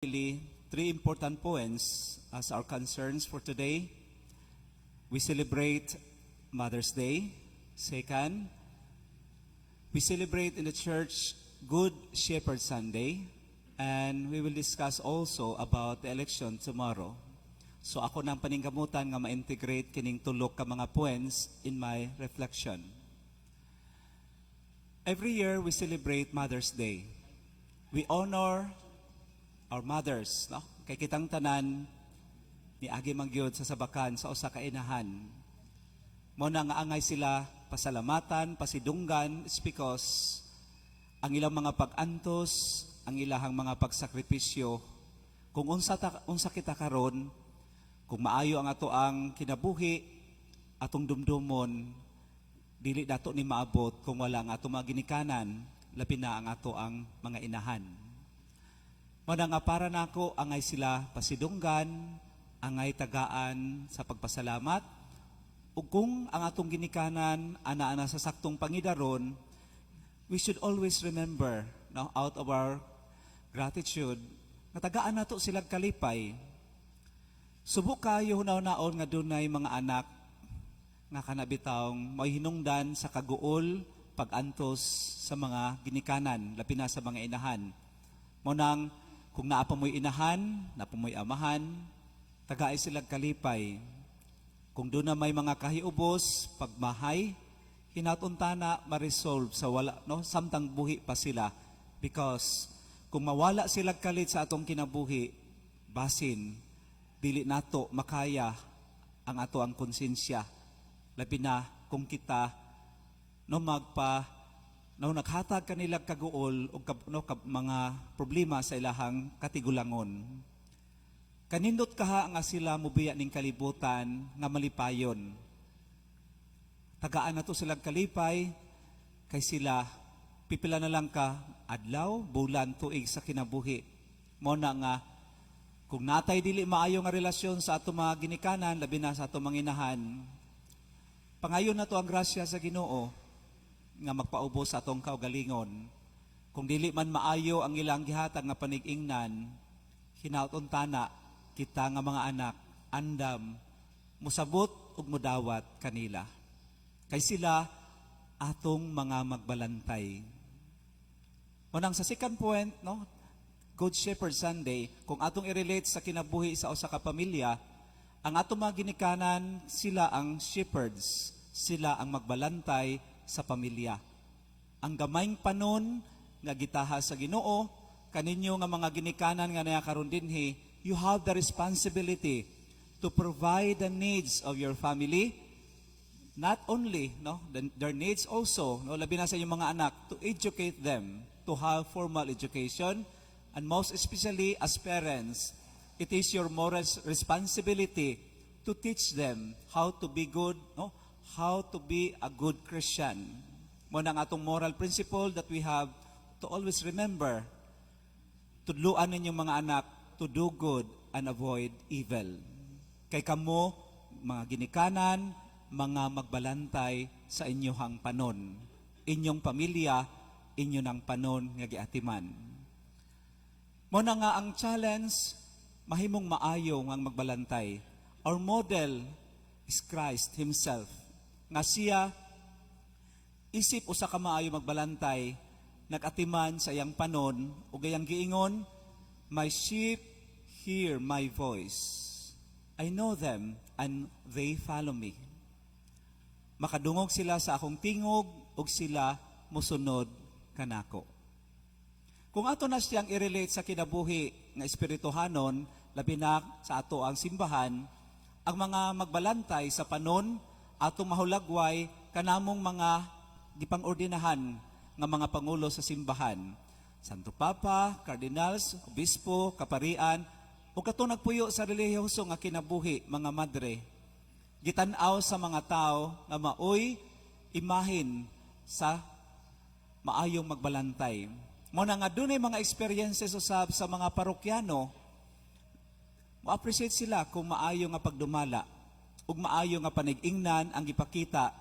Really, three important points as our concerns for today. We celebrate Mother's Day. Second, we celebrate in the church Good Shepherd Sunday. And we will discuss also about the election tomorrow. So ako nang paningkamutan nga ma-integrate kining tulok ka mga points in my reflection. Every year we celebrate Mother's Day. We honor our mothers, no? Kay kitang tanan ni agi mangyod sa sabakan sa usa ka inahan. Mo na nga angay sila pasalamatan, pasidunggan, is because ang ilang mga pag-antos, ang ilahang mga pagsakripisyo, kung unsa kita karon, kung maayo ang ato ang kinabuhi, atong dumdumon, dili dato ni maabot kung wala ang ato mga ginikanan, labi na ang ato ang mga inahan. Muna nga para nako angay sila pasidunggan, angay tagaan sa pagpasalamat, ug kung ang atong ginikanan ana-ana sa saktong pangidaron, we should always remember, no, out of our gratitude, nga tagaan nato silang kalipay. Subok kayo hunaw-naon nga dunay mga anak nga kanabitawng may hinungdan sa kaguol pag-antos sa mga ginikanan, labi na sa mga inahan. Munang kung naapamoy inahan, naapamoy amahan, tagaay silang kalipay. Kung doon na may mga kahiubos, pagmahay, hinatunta na ma-resolve sa wala, no? Samtang buhi pa sila. Because kung mawala silang kalit sa atong kinabuhi, basin, dili nato makaya ang ato ang konsensya. Labi na kung kita no naghatag kanilang kaguol o mga problema sa ilahang katigulangon. Kanindot kaha nga sila mubiya ning kalibutan nga malipayon. Tagaan na to silang kalipay, kay sila pipila na lang ka adlaw, bulan, tuig sa kinabuhi. Mo na nga, kung natay dili maayo nga relasyon sa ato mga ginikanan, labi na sa ato mga inahan, pangayon na to ang grasya sa Ginoo, nga magpaubos sa atong kaugalingon. Kung dili man maayo ang ilang gihatag nga panig-ingnan, hinautontana kita nga mga anak, andam, musabot ug mudawat kanila. Kay sila atong mga magbalantay. Unang sa second point, no, Good Shepherd Sunday, kung atong i-relate sa kinabuhi sa usa ka pamilya, ang atong mga ginikanan, sila ang shepherds, sila ang magbalantay sa pamilya. Ang gamayng panon nga gitaha sa Ginoo, kaninyo nga mga ginikanan nga naya karon dinhi, you have the responsibility to provide the needs of your family, not only, no, their needs also, no, labi na sa inyong mga anak, to educate them, to have formal education, and most especially as parents, it is your moral responsibility to teach them how to be good, no, how to be a good Christian. Muna ang atong moral principle that we have to always remember, tudluan ninyong mga anak to do good and avoid evil. Kay kamo, mga ginikanan, mga magbalantay sa inyohang panon. Inyong pamilya, inyo ng panon nga giatiman. Muna nga ang challenge, mahimong maayo nga magbalantay. Our model is Christ Himself. Nga siya, isip usa ka maayo magbalantay, nagatiman sa iyang panon, o gayang giingon, my sheep hear my voice. I know them, and they follow me. Makadungog sila sa akong tingog, ug sila musunod kanako. Kung ato na siyang i-relate sa kinabuhi nga espirituhanon, labi na sa ato ang simbahan, ang mga magbalantay sa panon, atong mahulagway kanamong mga gipang-ordinahan nga mga pangulo sa simbahan. Santo Papa, Cardinals, Obispo, Kaparian, o kato nagpuyo sa relihiyoso nga kinabuhi, mga madre. Gitan-aw sa mga tao nga maoy imahin sa maayong magbalantay. Muna nga dunay mga experiences usab sa mga parokyano, ma-appreciate sila kung maayo nga pagdumala ug maayo nga panig-ingnan ang gipakita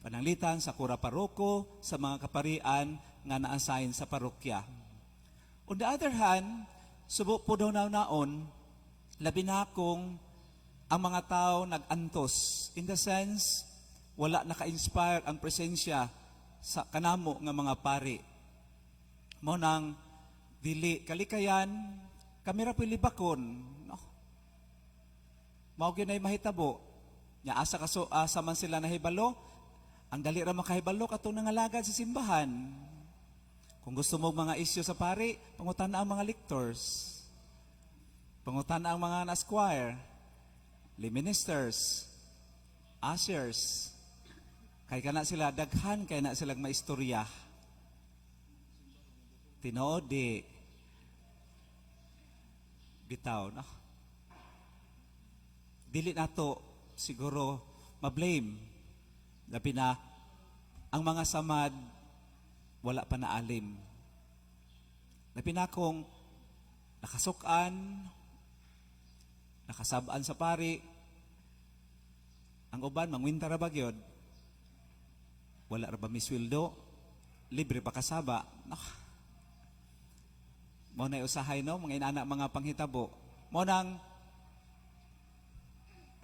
pananglitan sa kura paroko, sa mga kaparian nga na-assign sa parokya. On the other hand, subo po daw na naon, labi na kung ang mga tao nag-antos. In the sense, wala naka-inspire ang presensya sa kanamo nga mga pari. Mo nang dili kalikayan, kamera pilibakon. No? Mao gyud nay mahitabo. Nya asa man sila nahibalo, ang dali ra makahibalo katong nangalagad sa simbahan. Kung gusto mo mga isyu sa pari, pangutana ang mga lictors. Pangutana ang mga na-squire, lay ministers, ushers. Kay kana sila daghan, kay na silang maistorya. Tinuod di bitaw, no? Dili nato siguro ma-blame. Labi na ang mga samad wala pa naalim. Labi na kung nakasukan, nakasabaan sa pari, ang uban mangwinta ra bagyod, wala ra ba misweldo, libre pa kasaba. Mo na usahay no, mga inana mga panghitabo. Mo nang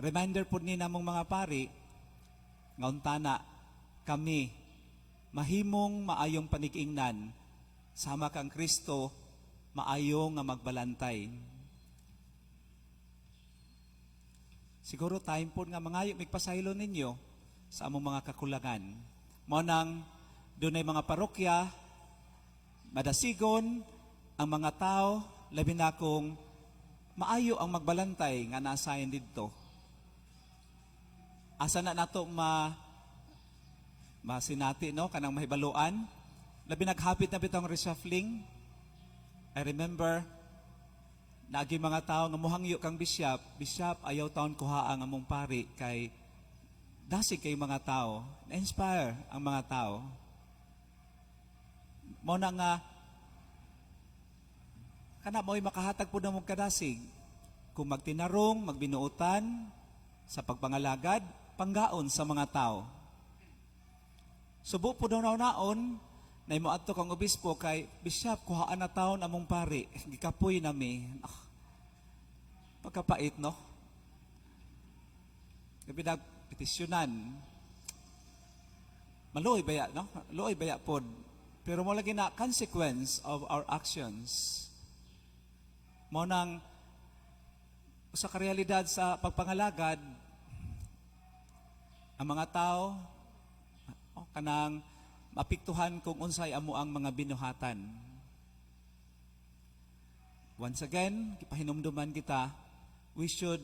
reminder po ni namong mga pari, nga untana kami mahimong maayong panikingnan sama kang Kristo maayo nga magbalantay. Siguro time po nga mangayo migpasaylo ninyo sa among mga kakulangan. Mao nang dunay mga parokya madasigon ang mga tao labi na kung maayo ang magbalantay nga naasayan didto. Asa na nato masinati no kanang mahibaluan, labi naghapit na bitong reshuffling. I remember nagi mga tao nga mohangyo kang bishop, ayaw taon kuha ang among pari kay dasig kay mga tao, na-inspire ang mga tao. Mo na nga kana mo'y makahatag po na mong kadasig kung magtinarong, magbinuutan sa pagpangalagad, panggaon sa mga tao. Subo po daw naon na imo adto kang obispo kay bishop kuhaan na taon among pari, gikapoy nami. Pagkapait no. Gabi petisyonan. Maluoy baya no? Luoy baya pod. Pero mo lagi na consequence of our actions. Mo nang sa karealidad sa pagpangalagad, ang mga tao kanang mapiktuhan kung unsay amo ang mga binuhatan. Once again, kipahinumduman kita, we should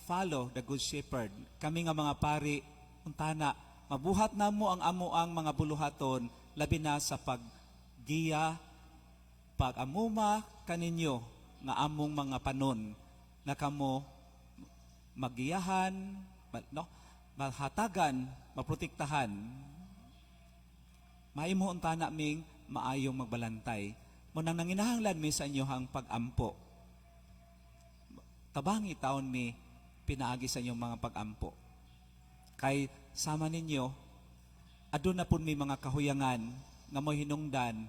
follow the Good Shepherd. Kami nga mga pari, untana, mabuhat na mo ang amo ang mga buluhaton, labi na sa paggiya, pag-amuma kaninyo nga among mga panon, na kamo magiyahan, mahatagan, maprotektahan. Maimo untana ming maayong magbalantay. Munang nanginahanglan mi sa inyohang pag-ampo. Tabangi taon mi pinaagi sa inyong mga pag-ampo. Kay sama ninyo, adun na pun mi mga kahuyangan nga mo hinungdan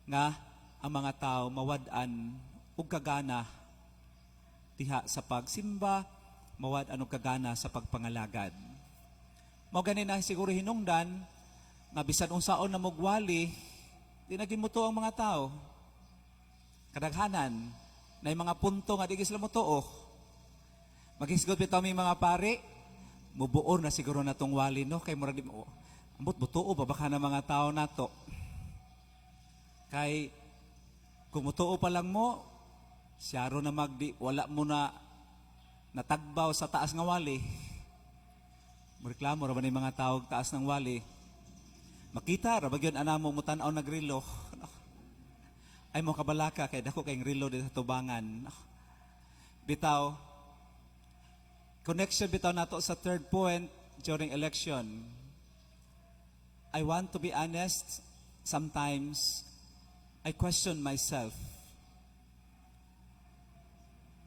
nga ang mga tao mawad-an ug kagana diha sa pagsimba, mawad-an ug kagana sa pagpangalagad. Mao gani na siguro hinungdan nga bisan unsaon na mogwali, di nagimuto ang mga tao. Kadaghanan na mga punto nga di sila mutuo. Magisgot bitaw mi mga pare, mubuor na siguro na tong wali no kay murag ambot butuo ba baka na mga tao nato. Kay kung mutuo pa lang mo, siyaro na wala mo na natagbaw sa taas nga wali. Reklamo ra ba ni mga tao taas ng wali? Makita ra bagyon ana mo mutan-aw nagrilo. Ay mo kabalaka kay dako kay rilo dito sa tubangan. Bitaw connection bitaw nato sa third point during election. I want to be honest, sometimes I question myself.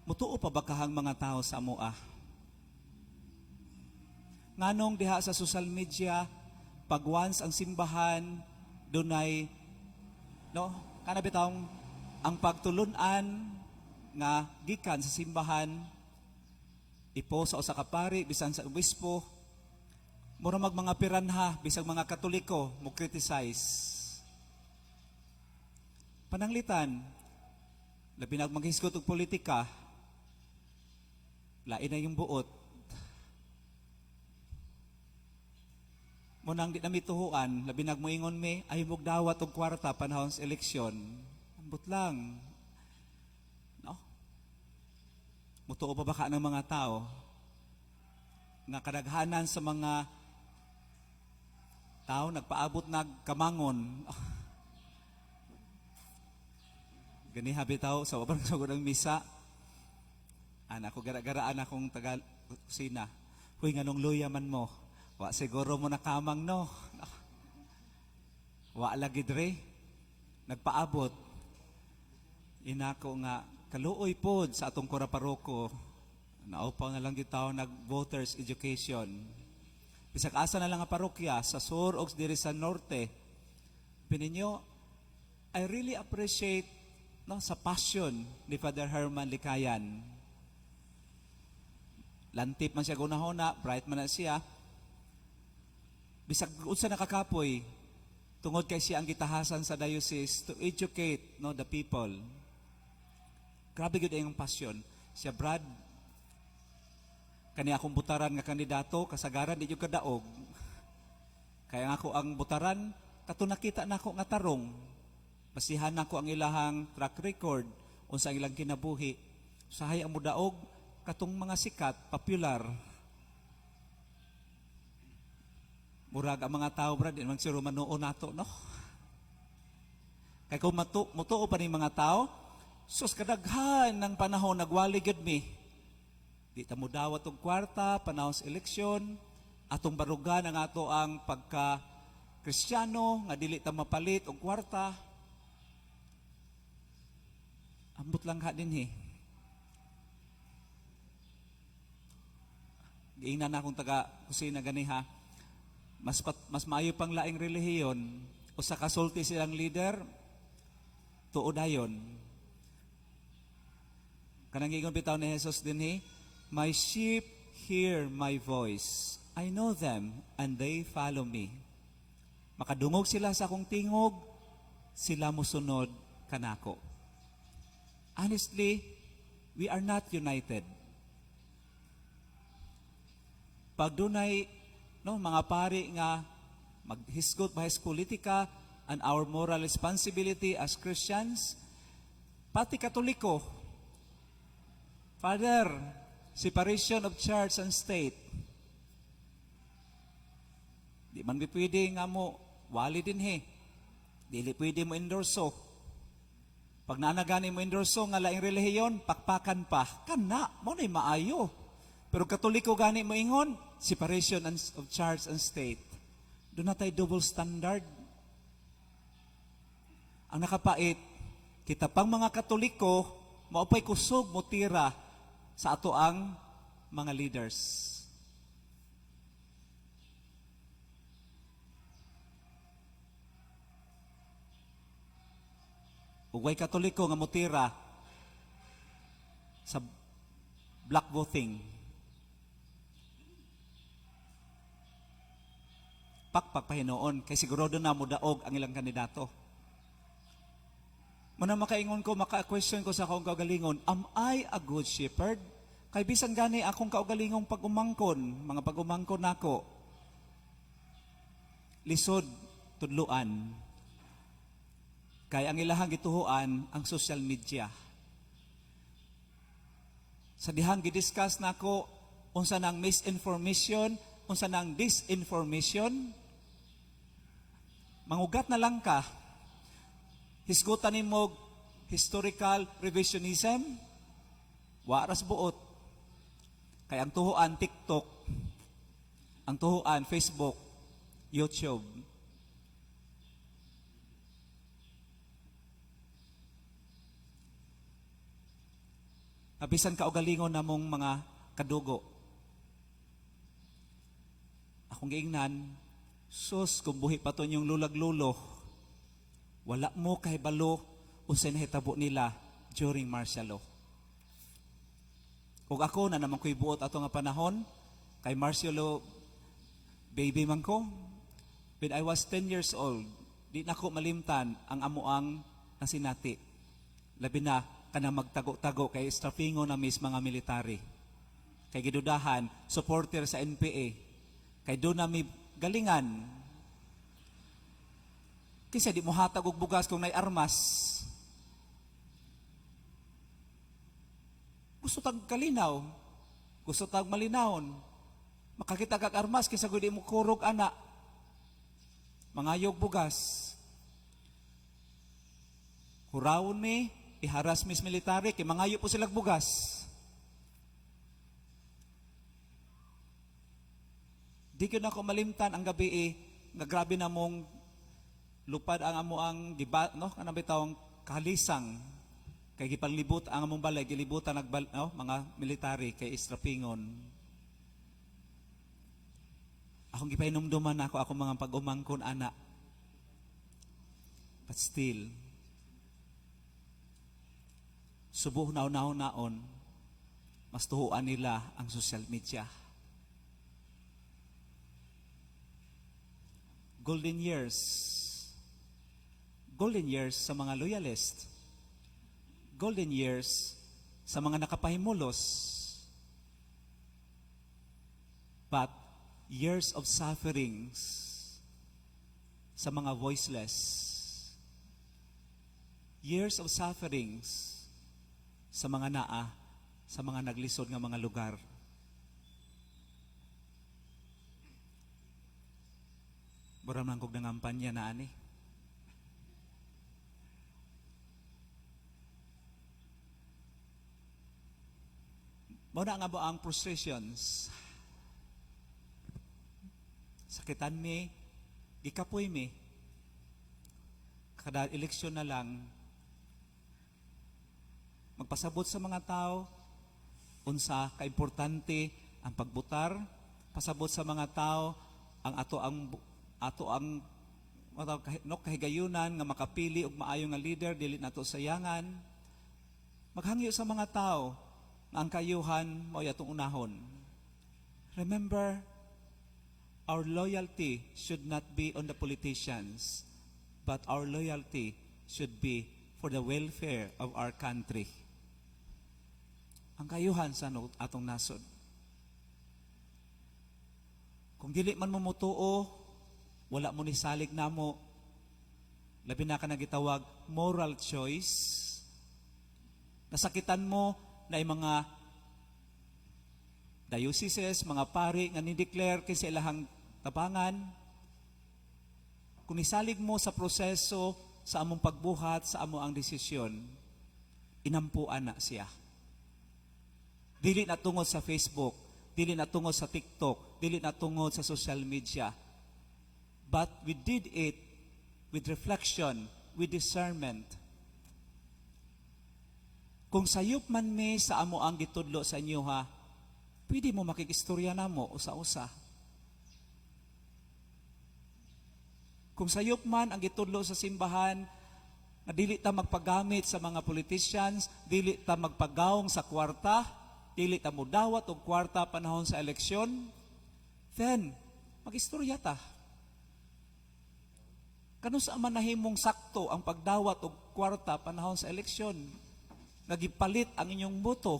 Mutuo pa ba kahang mga tao sa amoa? Nganong diha sa social media pag once ang simbahan dunay kana bitawng ang pagtulunan nga gikan sa simbahan ipo sa usa ka pari bisan sa obispo mura mga piranha bisag mga Katoliko mo criticize. Pananglitan labi na maghisgot og politika lain na yung buot. Munang di na mituhuan labi nagmoingon mi ay mog dawat og kwarta panahon sa eleksyon. Ambot lang. No? Mutuo pa baka ng mga tao nga kadaghanan sa mga tao nagpaabot nagkamangon. Gani habitaw sa wabang sugod ng misa. Anak ko gara-garaan akong taga kusina. Huy nganong luya man mo. Wa siguro mo nakamang no. Wa lagi dre. Nagpaabot. Inako nga kaluoy pod sa atong kuraparoko. Naupaw na lang gitaw nag-voters education. Bisag asa na lang nga parokya sa sur o diri sa norte. Pininyo, I really appreciate no, sa passion ni Father Herman Likayan. Lantip man siya gunahona, bright man na siya. Bisag unsa nakakapoy, tungod kay siya ang gitahasan sa diocese to educate no, the people. Grabe gud ang passion. Siya Brad, kani akong butaran nga kandidato, kasagaran di jud kadaog. Kaya nga ako ang butaran, kato nakita nako nga tarong. Basihan nako ang ilahang track record unsa ang ilang kinabuhi. Usahay ang mudaog katong mga sikat, popular. Murag ang mga tao brad, di man siro manuo nato, no? Kaya kung mutuo pa ni mga tao, sus kadaghan ng panahon nagwali gud mi. Di ta mo dawat og kwarta panahon sa eleksyon, atong barugan ang ato ang pagka Kristiyano nga dili ta mapalit og kwarta. Ambot lang ha din Giingnan na akong taga kusina gani ha. Mas maayo pang laing relihiyon o sa kasulti silang leader tuodayon. Kanang ingon bitaw ni Jesus dinhi, my sheep hear my voice. I know them and they follow me. Makadungog sila sa akong tingog, sila mosunod kanako. Honestly, we are not united. Pag dunay no, mga pari nga maghisgot bahis politika and our moral responsibility as Christians, pati Katoliko, Father, separation of church and state. Di man pwede nga mo, wali din Dili pwede mo endorso. Pag nanagani mo endorso nga laing relihiyon, pakpakan pa. Kana, mo na'y maayo. Pero Katoliko gani mo ingon, separation of church and state. Doon na tayo double standard. Ang nakapait, kita pang mga Katoliko, maupay kusog mo tira sa ato ang mga leaders. Ugay Katoliko nga mutira sa black voting. Pakpak pahinoon kay sigurado na mudaog ang ilang kandidato. Muna makaingon ko, maka-question ko sa akong kaugalingon, am I a good shepherd? Kay bisan gani akong kaugalingong pag-umangkon, mga pag-umangkon nako. Lisod, tudluan. Kaya ang ilahang gituhuan ang social media. Sa dihang gidiscuss nako unsa nang misinformation, unsa nang disinformation. Mangugat na lang ka. Hisgutan nimo historical revisionism. Waras buot. Kaya ang tuhuan TikTok, ang tuhuan Facebook, YouTube. Abisan kaugalingon namong mga kadugo. Akong giingnan, sus, kung buhi pa to yung lulag-lulo, wala mo kay balo unsay nahitabo nila during martial law. Ug ako na naman ko'y buot ato nga panahon, kay Marcelo, baby man ko. When I was 10 years old, di na ko malimtan ang amuang nasinati. Labi na kana magtago-tago kay estrapingo na mis mga military. Kay gidudahan, supporter sa NPA. Kay doon na mi galingan. Kasi di mo hatag og bugas kung may armas. Gusto tag kalinaw. Gusto tag malinawon. Makakita kag armas kaysa gudi mo kurog ana. Mangayog bugas. Hurawon mi, iharas mis military, kay mangayo po silang bugas. Di ko na ko malimtan ang gabi nga grabe na mong lupad ang amo ang giba, no? Kanang bitawng kahalisang kay gipanglibot ang among balay, gilibutan mga military kay estrapingon. Akong gipainomduman ako mga pag-umangkon ana. But still, subuh naon, mas tuhuan nila ang social media. Golden years sa mga loyalist. Golden years sa mga nakapahimulos. But years of sufferings sa mga voiceless. Years of sufferings sa mga sa mga naglisod nga mga lugar. Buram lang kog nangampanya na ani. Muna nga ba ang frustrations? Sakitan mi, gikapoy mi. Kada eleksyon na lang, magpasabot sa mga tao, unsa kaimportante ang pagbutar, pasabot sa mga tao ang ato ang kahigayunan nga makapili og maayo nga leader dili nato sayangan. Maghangyo sa mga tao nga ang kayuhan mao atong unahon. Remember, our loyalty should not be on the politicians, but our loyalty should be for the welfare of our country. Ang kayuhan sa atong nasod. Kung dili man mo mutuo, wala mo ni salig namo. Labi na ka nagitawag moral choice. Nasakitan mo na mga dioceses, mga pari nga ni-declare kinsa ilahang tabangan. Kung nisalig mo sa proseso sa among pagbuhat, sa amo ang desisyon, inampuan na siya. Dili na tungod sa Facebook, dili na tungod sa TikTok, dili na tungod sa social media. But we did it with reflection, with discernment. Kung sayop man mi sa amo ang gitudlo sa inyo ha, pwede mo makikistorya na mo usa-usa. Kung sayop man ang gitudlo sa simbahan, na dili ta magpagamit sa mga politicians, dili ta magpagawong sa kwarta, dili ta mudawat og kwarta panahon sa eleksyon, then magistorya ta. Kano sa man nahimong sakto ang pagdawat og kwarta panahon sa eleksyon? Nagipalit ang inyong boto.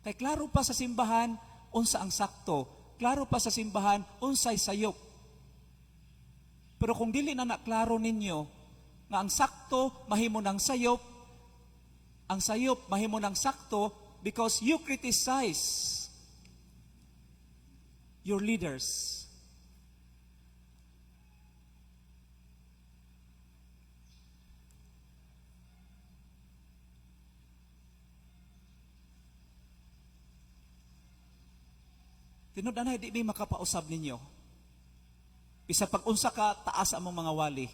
Kay klaro pa sa simbahan unsa ang sakto, klaro pa sa simbahan unsay sayop. Pero kung dili na naklaro ninyo nga ang sakto mahimo ng sayop, ang sayop mahimo ng sakto because you criticize your leaders. Tinud-anay di makapausab ninyo. Bisa pag-unsa ka taas among mga wali.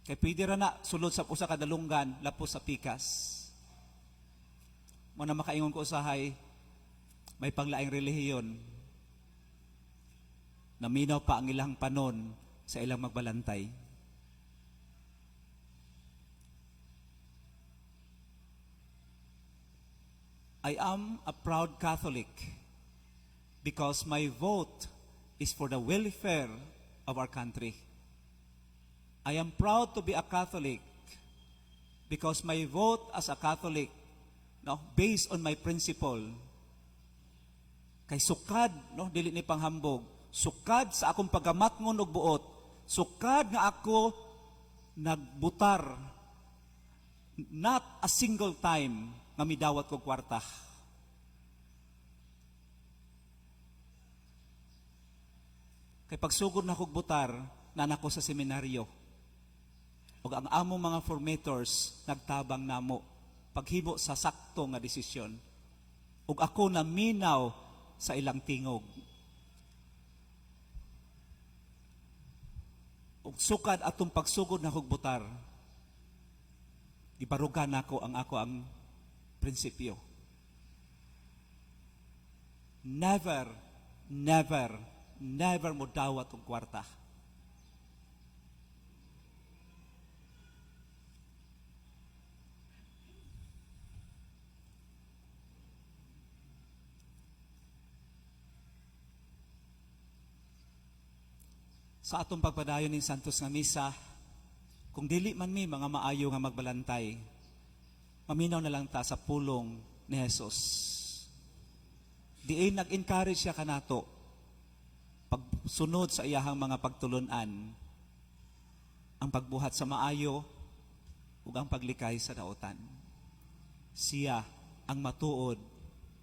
Kay pwede ra na sulod sa usa ka dalunggan lapos sa pikas. Mo na makaingon ko usahay may panglaing relihiyon. Naminaw pa ang ilang panon sa ilang magbalantay. I am a proud Catholic because my vote is for the welfare of our country. I am proud to be a Catholic because my vote as a Catholic, no, based on my principle, kay sukad, no, dili ni panghambog, sukad sa akong pagamatngon og buot, sukad nga ako nagbutar not a single time nga midawat kog kwarta. Kay pagsugod na kog butar, nanako sa seminaryo. Ug ang among mga formators nagtabang namo paghimo sa sakto nga desisyon. Ug ako naminaw sa ilang tingog. Ug sukad atong pagsugod na kog butar, gibarugan nako ang prinsipyo. Never, never, never mo dawat og kwarta. Sa atong pagpadayon ng Santos nga Misa, kung dili man mi mga maayo nga magbalantay, maminaw na lang ta sa pulong ni Jesus. Diin nag-encourage siya kanato pagsunod sa iyahang mga pagtulunan, ang pagbuhat sa maayo ug ang paglikay sa daotan. Siya ang matuod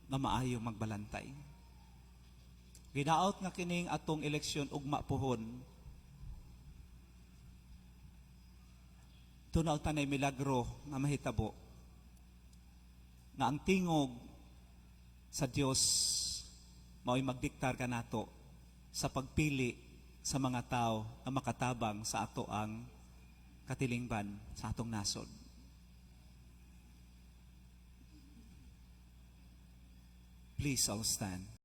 nga maayo magbalantay. Ginaot nga kining atong eleksyon ugma pohon, tunaw tanay milagro nga mahitabo na ang tingog sa Dios mao'y magdiktar kanato sa pagpili sa mga tao na makatabang sa ato ang katilingban sa atong nasod. Please all stand.